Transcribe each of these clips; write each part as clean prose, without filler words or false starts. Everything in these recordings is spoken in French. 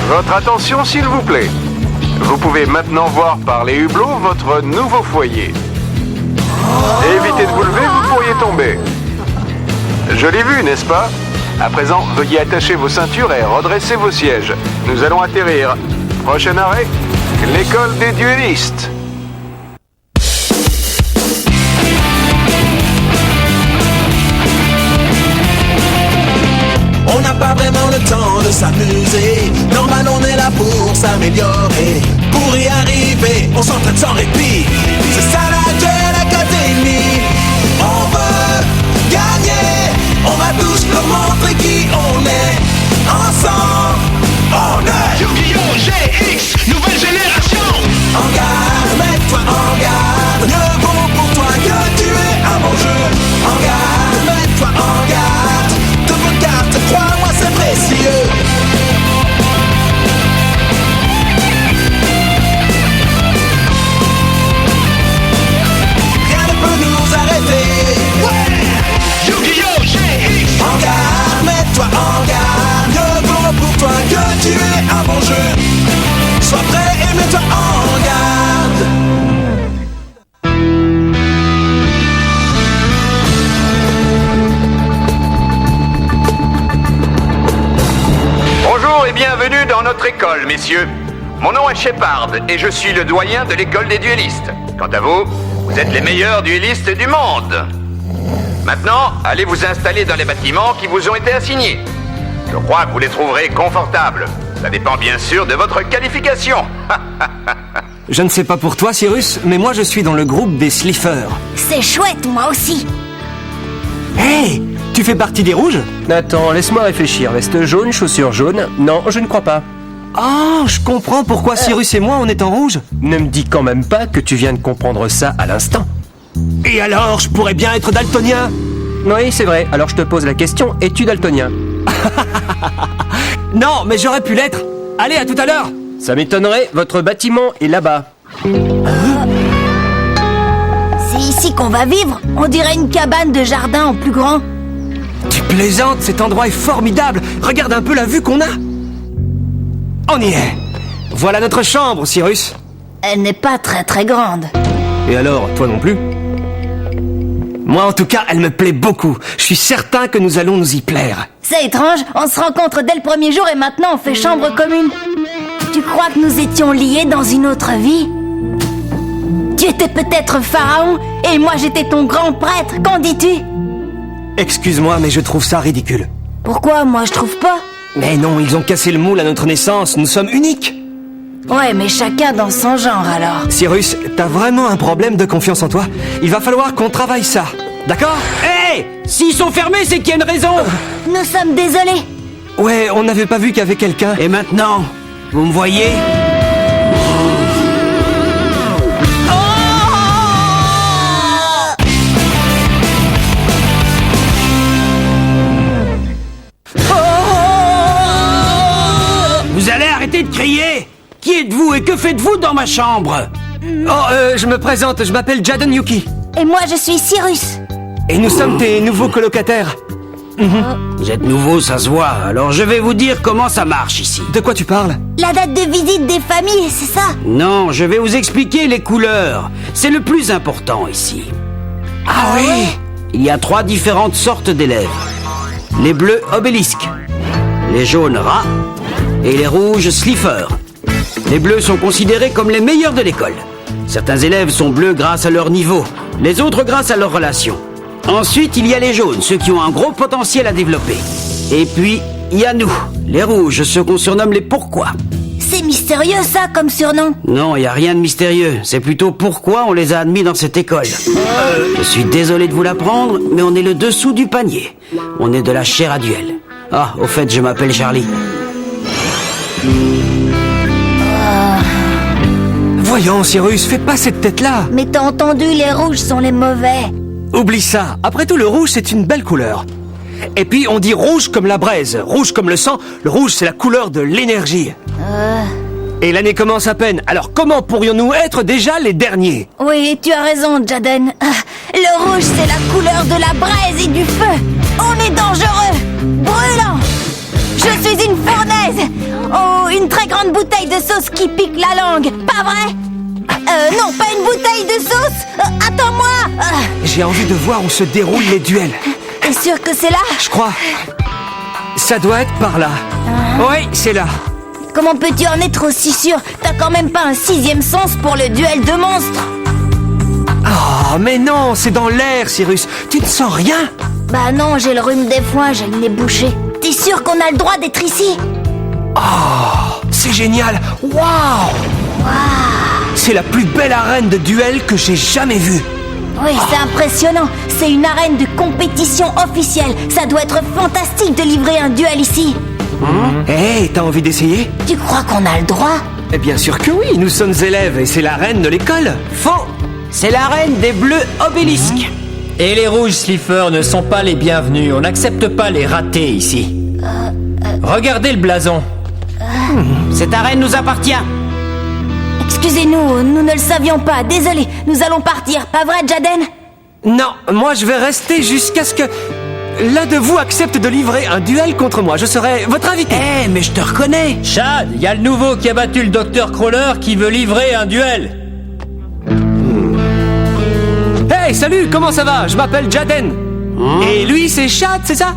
Votre attention, s'il vous plaît. Vous pouvez maintenant voir par les hublots votre nouveau foyer. Évitez de vous lever, vous pourriez tomber. Joli vu, n'est-ce pas? À présent, veuillez attacher vos ceintures et redresser vos sièges. Nous allons atterrir. Prochain arrêt, l'école des duellistes. On n'a pas vraiment le temps de s'amuser. Normal, on est là pour s'améliorer. Pour y arriver, on s'entraîne sans répit. C'est ça la Duel Academy. On veut gagner. On va tous leur montrer qui on est. Ensemble, on est Yu-Gi-Oh! GX, nouvelle génération. en garde, mets-toi en garde. Ne vaut pour toi que tu es un bon jeu. En garde, mets-toi en garde. De vos cartes, crois-moi, c'est précieux. Rien ne peut nous arrêter. Yu-Gi-Oh! GX. En garde, mets-toi en garde. Ne vaut pour toi que tu es un bon jeu. Sois prêt et mets-toi en garde. Bonjour et bienvenue dans notre école, messieurs. Mon nom est Shepard et je suis le doyen de l'école des duellistes. Quant à vous, vous êtes les meilleurs duellistes du monde. Maintenant, allez vous installer dans les bâtiments qui vous ont été assignés. Je crois que vous les trouverez confortables. Ça dépend bien sûr de votre qualification. Je ne sais pas pour toi, Cyrus, mais moi je suis dans le groupe des Sliffers. C'est chouette, moi aussi. Hey, tu fais partie des rouges? Attends, laisse-moi réfléchir. Veste jaune, chaussures jaunes. Non, je ne crois pas. Oh, je comprends pourquoi Cyrus et moi on est en rouge. Ne me dis quand même pas que tu viens de comprendre ça à l'instant. Et alors, je pourrais bien être daltonien? Oui, c'est vrai. Alors je te pose la question, es-tu daltonien? Non, mais j'aurais pu l'être. Allez, à tout à l'heure. Ça m'étonnerait, votre bâtiment est là-bas. C'est ici qu'on va vivre. On dirait une cabane de jardin en plus grand. Tu plaisantes, cet endroit est formidable. Regarde un peu la vue qu'on a. On y est. Voilà notre chambre, Cyrus. Elle n'est pas très très grande. Et alors, toi non plus? Moi, en tout cas, elle me plaît beaucoup. Je suis certain que nous allons nous y plaire. C'est étrange, on se rencontre dès le premier jour et maintenant on fait chambre commune. Tu crois que nous étions liés dans une autre vie? Tu étais peut-être pharaon et moi j'étais ton grand prêtre, qu'en dis-tu? Excuse-moi, mais je trouve ça ridicule. Pourquoi moi je trouve pas? Mais non, ils ont cassé le moule à notre naissance. Nous sommes uniques. Ouais, mais chacun dans son genre alors. Cyrus, t'as vraiment un problème de confiance en toi? Il va falloir qu'on travaille ça. D'accord? Hé! S'ils sont fermés, c'est qu'il y a une raison. Nous sommes désolés. Ouais, on n'avait pas vu qu'il y avait quelqu'un. Et maintenant, vous me voyez? Vous allez arrêter de crier! Qui êtes-vous et que faites-vous dans ma chambre? Oh, je me présente, je m'appelle Jaden Yuki. Et moi je suis Cyrus. Et nous sommes tes nouveaux colocataires. Vous êtes nouveau, ça se voit. Alors je vais vous dire comment ça marche ici. De quoi tu parles? La date de visite des familles, c'est ça? Non, je vais vous expliquer les couleurs. C'est le plus important ici. Ah oui? Il y a 3 différentes sortes d'élèves. Les bleus obélisques, les jaunes rats et les rouges sliffers. Les bleus sont considérés comme les meilleurs de l'école. Certains élèves sont bleus grâce à leur niveau, les autres grâce à leurs relations. Ensuite, il y a les jaunes, ceux qui ont un gros potentiel à développer. Et puis, il y a nous, les rouges, ceux qu'on surnomme les pourquoi. C'est mystérieux ça comme surnom. Non, il n'y a rien de mystérieux. C'est plutôt pourquoi on les a admis dans cette école. Je suis désolé de vous l'apprendre, mais on est le dessous du panier. On est de la chair à duel. Ah, au fait, je m'appelle Charlie. Voyons, Cyrus, fais pas cette tête-là. Mais t'as entendu, les rouges sont les mauvais. Oublie ça. Après tout, le rouge, c'est une belle couleur. Et puis, on dit rouge comme la braise, rouge comme le sang. Le rouge, c'est la couleur de l'énergie. Et l'année commence à peine. Alors, comment pourrions-nous être déjà les derniers? Oui, tu as raison, Jaden. Le rouge, c'est la couleur de la braise et du feu. On est dangereux, brûlant. Je suis une fournaise. Oh, une très bouteille de sauce qui pique la langue, pas vrai? Non, pas une bouteille de sauce. Attends-moi. J'ai envie de voir où se déroulent les duels. T'es sûr que c'est là? Je crois. Ça doit être par là. Oui, c'est là. Comment peux-tu en être aussi sûr? T'as quand même pas un 6e sens pour le duel de monstres. Oh, mais non, c'est dans l'air, Cyrus. Tu ne sens rien? Bah non, j'ai le rhume des foins, j'ai le nez bouché. T'es sûr qu'on a le droit d'être ici? Oh, c'est génial. Waouh! C'est la plus belle arène de duel que j'ai jamais vue. Oui, c'est impressionnant. C'est une arène de compétition officielle. Ça doit être fantastique de livrer un duel ici. Hey, t'as envie d'essayer? Tu crois qu'on a le droit? Eh bien sûr que oui, nous sommes élèves et c'est l'arène de l'école. Faux. C'est l'arène des bleus obélisques. Et les rouges Slifer ne sont pas les bienvenus. On n'accepte pas les ratés ici. Regardez le blason. Cette arène nous appartient. Excusez-nous, nous ne le savions pas. Désolé, nous allons partir. Pas vrai, Jaden? Non, moi je vais rester jusqu'à ce que l'un de vous accepte de livrer un duel contre moi. Je serai votre invité. Eh, mais je te reconnais. Chad, il y a le nouveau qui a battu le Dr Crawler qui veut livrer un duel. Hey, salut, comment ça va? Je m'appelle Jaden. Et lui, c'est Chad, c'est ça?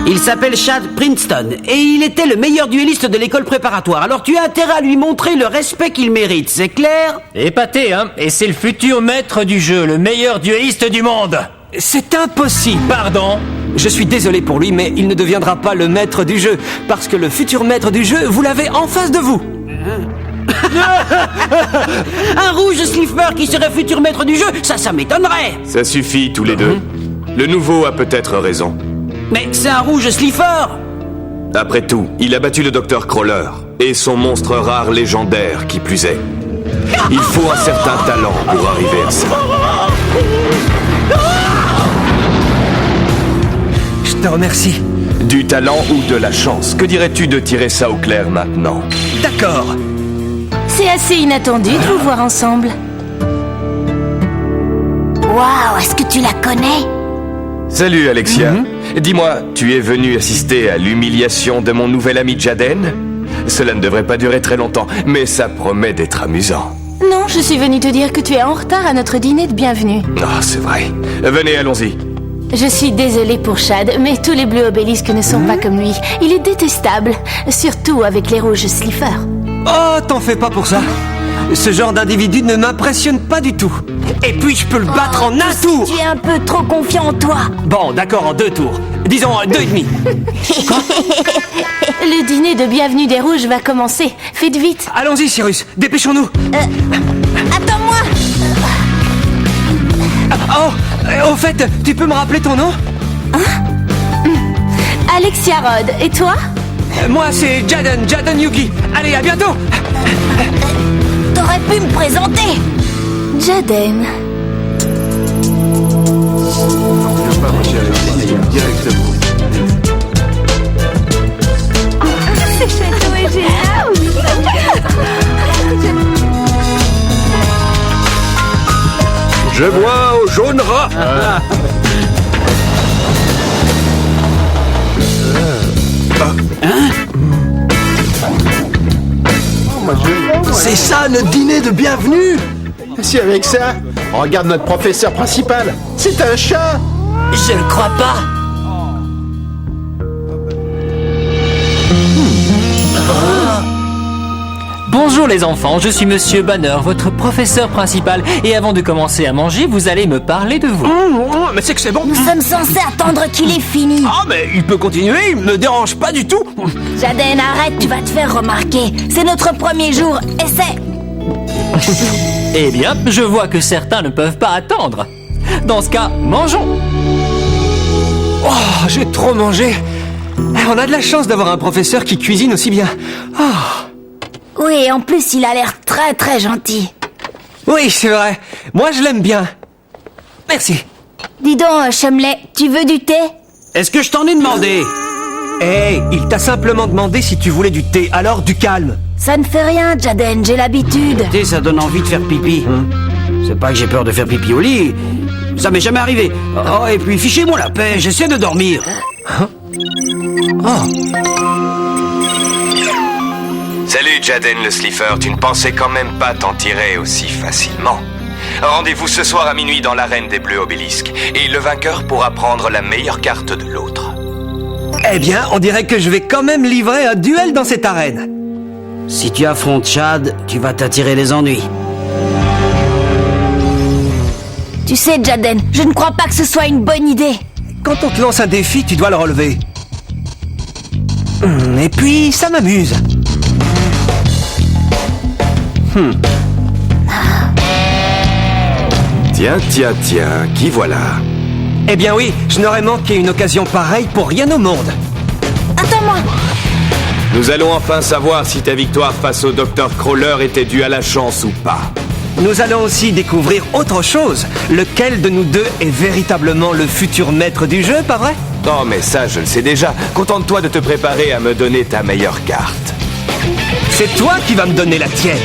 Il s'appelle Chad Princeton et il était le meilleur duelliste de l'école préparatoire. Alors tu as intérêt à lui montrer le respect qu'il mérite, c'est clair? Épaté, hein? Et c'est le futur maître du jeu, le meilleur duelliste du monde. C'est impossible. Pardon? Je suis désolé pour lui, mais il ne deviendra pas le maître du jeu. Parce que le futur maître du jeu, vous l'avez en face de vous. Un rouge Slifer qui serait futur maître du jeu, ça m'étonnerait. Ça suffit, tous les deux. Le nouveau a peut-être raison. Mais c'est un rouge Slifer. Après tout, il a battu le Dr Crawler. Et son monstre rare légendaire, qui plus est. Il faut un certain talent pour arriver à ça. Je te remercie. Du talent ou de la chance. Que dirais-tu de tirer ça au clair maintenant? D'accord. C'est assez inattendu de vous voir ensemble. Waouh, est-ce que tu la connais? Salut Alexia. Dis-moi, tu es venu assister à l'humiliation de mon nouvel ami Jaden? Cela ne devrait pas durer très longtemps, mais ça promet d'être amusant. Non, je suis venue te dire que tu es en retard à notre dîner de bienvenue. Ah, c'est vrai. Venez, allons-y. Je suis désolée pour Chad, mais tous les bleus obélisques ne sont pas comme lui. Il est détestable, surtout avec les rouges Slifer. Oh, t'en fais pas pour ça. Ce genre d'individu ne m'impressionne pas du tout. Et puis je peux le battre en un tour. Tu es un peu trop confiant en toi. Bon, d'accord, en 2 tours. Disons 2,5. Le dîner de bienvenue des rouges va commencer. Faites vite. Allons-y, Cyrus, dépêchons-nous. Attends-moi. Au fait, tu peux me rappeler ton nom? Alexia Rod, et toi? Moi, c'est Jaden Yuki. Allez, à bientôt. T'aurais pu me présenter. Jaden. C'est château et génial. Je bois au jaune rat. C'est ça le dîner de bienvenue. Si avec ça, regarde notre professeur principal. C'est un chat. Je ne crois pas. Bonjour les enfants, je suis Monsieur Banner, votre professeur principal. Et avant de commencer à manger, vous allez me parler de vous. Mais c'est que c'est bon. Nous sommes censés attendre qu'il ait fini. Ah, mais il peut continuer, il me dérange pas du tout. Jaden, arrête, tu vas te faire remarquer. C'est notre premier jour, essaie. Eh bien, je vois que certains ne peuvent pas attendre. Dans ce cas, mangeons. Oh, j'ai trop mangé. On a de la chance d'avoir un professeur qui cuisine aussi bien. Oh. Oui, en plus, il a l'air très très gentil. Oui, c'est vrai. Moi, je l'aime bien. Merci. Dis donc, Chumley, tu veux du thé? Est-ce que je t'en ai demandé? Hey, il t'a simplement demandé si tu voulais du thé, alors du calme. Ça ne fait rien, Jaden, j'ai l'habitude. Tu sais, ça donne envie de faire pipi. C'est pas que j'ai peur de faire pipi au lit. Ça m'est jamais arrivé. Oh, et puis fichez-moi la paix, j'essaie de dormir. Salut Jaden le Slifer, tu ne pensais quand même pas t'en tirer aussi facilement. Rendez-vous ce soir à minuit dans l'arène des Bleus Obélisques, et le vainqueur pourra prendre la meilleure carte de l'autre. Eh bien, on dirait que je vais quand même livrer un duel dans cette arène. Si tu affrontes Chad, tu vas t'attirer les ennuis. Tu sais, Jaden, je ne crois pas que ce soit une bonne idée. Quand on te lance un défi, tu dois le relever. Et puis, ça m'amuse. Tiens, qui voilà? Eh bien oui, je n'aurais manqué une occasion pareille pour rien au monde. Attends-moi. Nous allons enfin savoir si ta victoire face au Dr. Crawler était due à la chance ou pas. Nous allons aussi découvrir autre chose. Lequel de nous deux est véritablement le futur maître du jeu, pas vrai? Oh, mais ça, je le sais déjà. Contente-toi de te préparer à me donner ta meilleure carte. C'est toi qui vas me donner la tienne.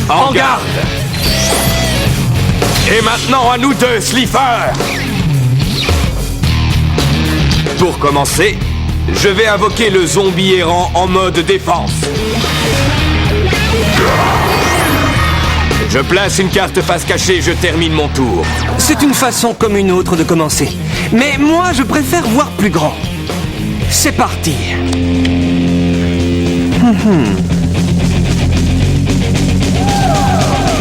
En garde! Et maintenant à nous deux, Slifer! Pour commencer, je vais invoquer le zombie errant en mode défense. Je place une carte face cachée, je termine mon tour. C'est une façon comme une autre de commencer. Mais moi, je préfère voir plus grand. C'est parti.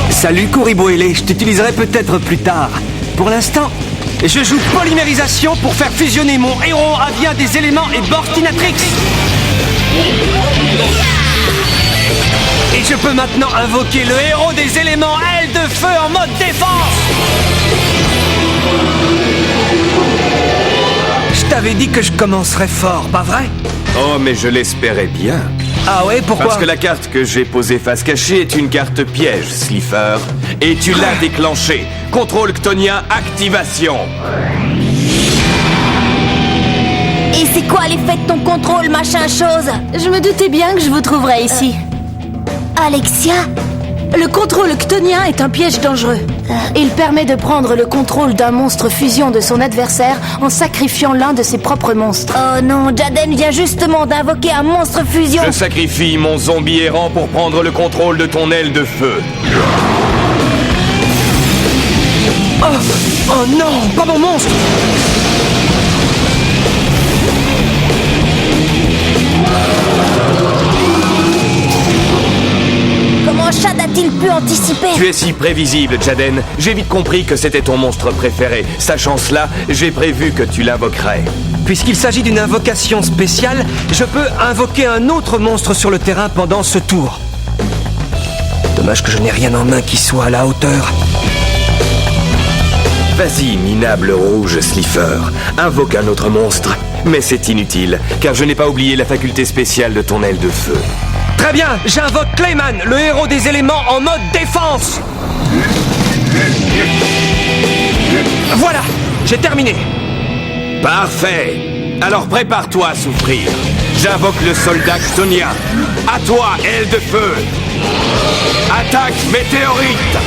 Salut Kuriboele, je t'utiliserai peut-être plus tard. Pour l'instant, je joue polymérisation pour faire fusionner mon héros avien des éléments et Borstinatrix. Et je peux maintenant invoquer le héros des éléments aile de feu en mode défense. Je t'avais dit que je commencerais fort, pas vrai? Oh, mais je l'espérais bien. Ah ouais, pourquoi? Parce que la carte que j'ai posée face cachée est une carte piège, Slifer. Et tu l'as déclenchée. Contrôle Ctonien, activation. Et c'est quoi l'effet de ton contrôle, machin chose? Je me doutais bien que je vous trouverais ici. Alexia? Le contrôle ctonien est un piège dangereux. Il permet de prendre le contrôle d'un monstre fusion de son adversaire en sacrifiant l'un de ses propres monstres. Oh non, Jaden vient justement d'invoquer un monstre fusion. Je sacrifie mon zombie errant pour prendre le contrôle de ton aile de feu. Oh non, pas mon monstre! Comment Chad a-t-il pu anticiper? Tu es si prévisible, Jaden. J'ai vite compris que c'était ton monstre préféré. Sachant cela, j'ai prévu que tu l'invoquerais. Puisqu'il s'agit d'une invocation spéciale, je peux invoquer un autre monstre sur le terrain pendant ce tour. Dommage que je n'ai rien en main qui soit à la hauteur. Vas-y, minable rouge Slifer. Invoque un autre monstre. Mais c'est inutile, car je n'ai pas oublié la faculté spéciale de ton aile de feu. Très bien, j'invoque Clayman, le héros des éléments en mode défense. Voilà, j'ai terminé. Parfait. Alors prépare-toi à souffrir. J'invoque le soldat ctonien. À toi, aile de feu. Attaque météorite.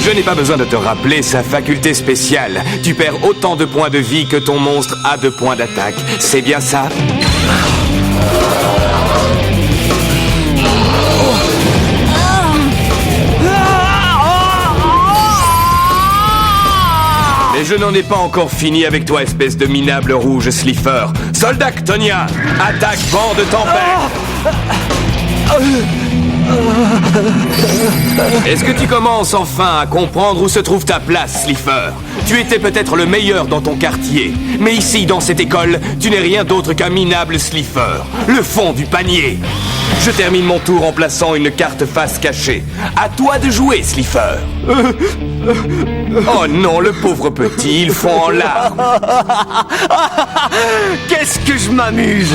Je n'ai pas besoin de te rappeler sa faculté spéciale. Tu perds autant de points de vie que ton monstre a de points d'attaque. C'est bien ça? Mais je n'en ai pas encore fini avec toi, espèce de minable rouge Slifer. Soldat ctonien, attaque vent de tempête. Est-ce que tu commences enfin à comprendre où se trouve ta place, Slifer? Tu étais peut-être le meilleur dans ton quartier, mais ici, dans cette école, tu n'es rien d'autre qu'un minable Slifer, le fond du panier. Je termine mon tour en plaçant une carte face cachée. À toi de jouer, Slifer. Oh non, le pauvre petit, il fond en larmes. Qu'est-ce que je m'amuse!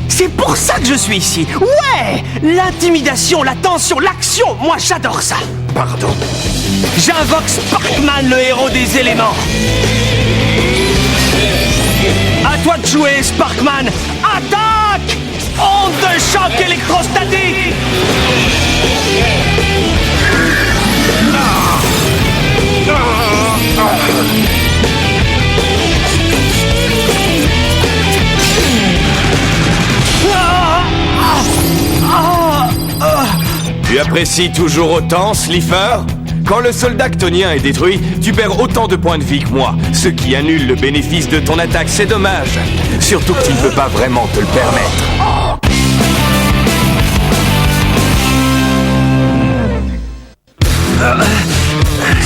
C'est pour ça que je suis ici. Ouais! L'intimidation, la tension, l'action. Moi, j'adore ça. Pardon. J'invoque Sparkman, le héros des éléments. À toi de jouer, Sparkman. Attaque! Onde de choc électrostatique! m'apprécies toujours autant, Slifer? Quand le soldat chtonien est détruit, tu perds autant de points de vie que moi, ce qui annule le bénéfice de ton attaque, c'est dommage. Surtout que tu ne peux pas vraiment te le permettre.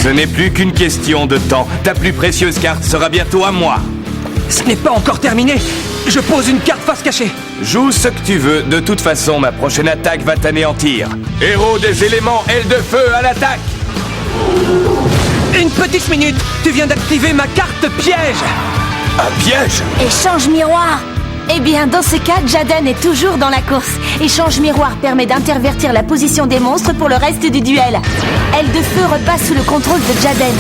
Ce n'est plus qu'une question de temps. Ta plus précieuse carte sera bientôt à moi. Ce n'est pas encore terminé. Je pose une carte face cachée. Joue ce que tu veux, de toute façon, ma prochaine attaque va t'anéantir. Héros des éléments, aile de feu à l'attaque! Une petite minute, tu viens d'activer ma carte piège. Un piège? Échange miroir. Eh bien, dans ce cas, Jaden est toujours dans la course. Échange miroir permet d'intervertir la position des monstres pour le reste du duel. Aile de feu repasse sous le contrôle de Jaden.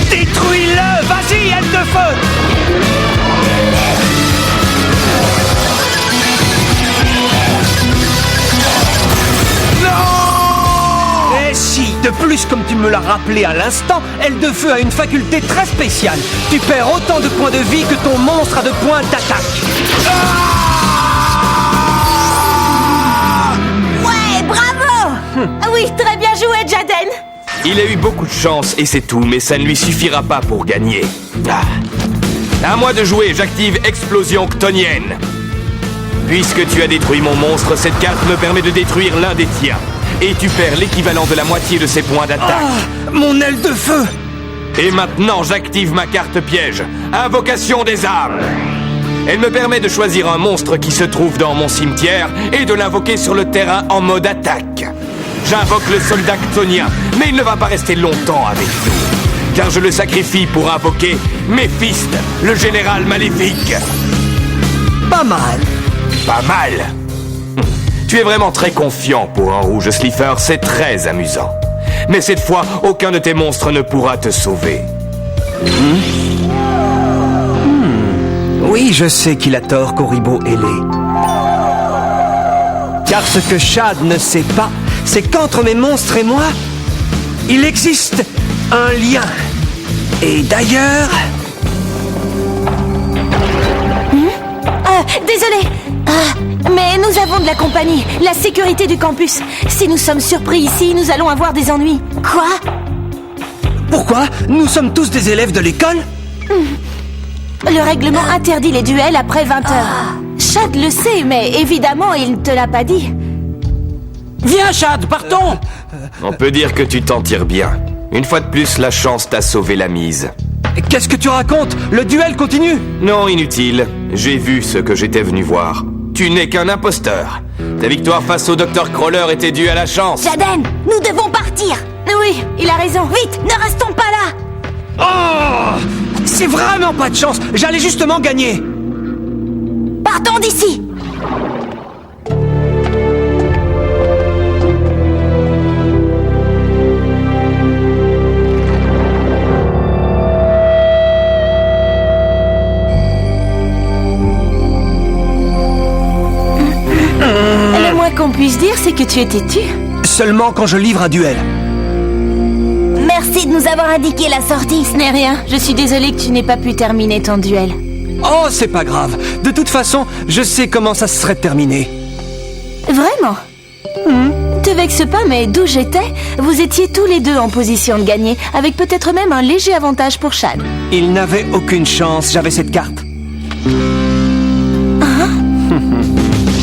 Détruis-le! Vas-y, aile de feu! De plus, comme tu me l'as rappelé à l'instant, aile de feu a une faculté très spéciale. Tu perds autant de points de vie que ton monstre a de points d'attaque. Ouais, bravo! Oui, très bien joué, Jaden. Il a eu beaucoup de chance et c'est tout, mais ça ne lui suffira pas pour gagner. À moi de jouer, j'active Explosion Chtonienne. Puisque tu as détruit mon monstre, cette carte me permet de détruire l'un des tiens. Et tu perds l'équivalent de la moitié de ses points d'attaque. Mon aile de feu! Et maintenant, j'active ma carte piège, Invocation des âmes. Elle me permet de choisir un monstre qui se trouve dans mon cimetière et de l'invoquer sur le terrain en mode attaque. J'invoque le soldat chtonien, mais il ne va pas rester longtemps avec nous, car je le sacrifie pour invoquer Méphistes, le général maléfique. Pas mal. Pas mal. Tu es vraiment très confiant pour un rouge, Slifer, c'est très amusant. Mais cette fois, aucun de tes monstres ne pourra te sauver. Oui, je sais qu'il a tort, Koribo ailé. Car ce que Shad ne sait pas, c'est qu'entre mes monstres et moi, il existe un lien. Et d'ailleurs... Désolé. Mais nous avons de la compagnie, la sécurité du campus. Si nous sommes surpris ici, nous allons avoir des ennuis. Quoi? Pourquoi? Nous sommes tous des élèves de l'école? Le règlement interdit les duels après 20 heures. Chad le sait, mais évidemment, il ne te l'a pas dit. Viens, Chad, partons! On peut dire que tu t'en tires bien. Une fois de plus, la chance t'a sauvé la mise. Qu'est-ce que tu racontes? Le duel continue? Non, inutile. J'ai vu ce que j'étais venu voir. Tu n'es qu'un imposteur. Ta victoire face au Dr. Crawler était due à la chance. Jaden, nous devons partir. Oui, il a raison. Vite, ne restons pas là. Oh! C'est vraiment pas de chance. J'allais justement gagner. Partons d'ici. Le moins qu'on puisse dire, c'est que tu es têtu. Seulement quand je livre un duel. Merci de nous avoir indiqué la sortie. Ce n'est rien. Je suis désolée que tu n'aies pas pu terminer ton duel. Oh, c'est pas grave. De toute façon, je sais comment ça se serait terminé. Vraiment? Te vexe pas, mais d'où j'étais, vous étiez tous les deux en position de gagner, avec peut-être même un léger avantage pour Shad. Il n'avait aucune chance, j'avais cette carte.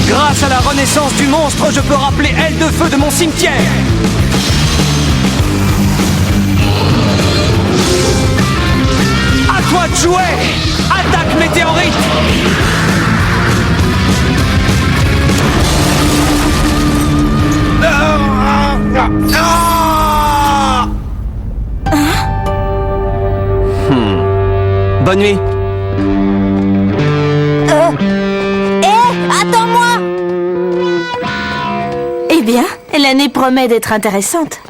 Grâce à la renaissance du monstre, je peux rappeler aile de feu de mon cimetière. À toi de jouer. Attaque météorite. Bonne nuit. Attends-moi. Eh bien, l'année promet d'être intéressante.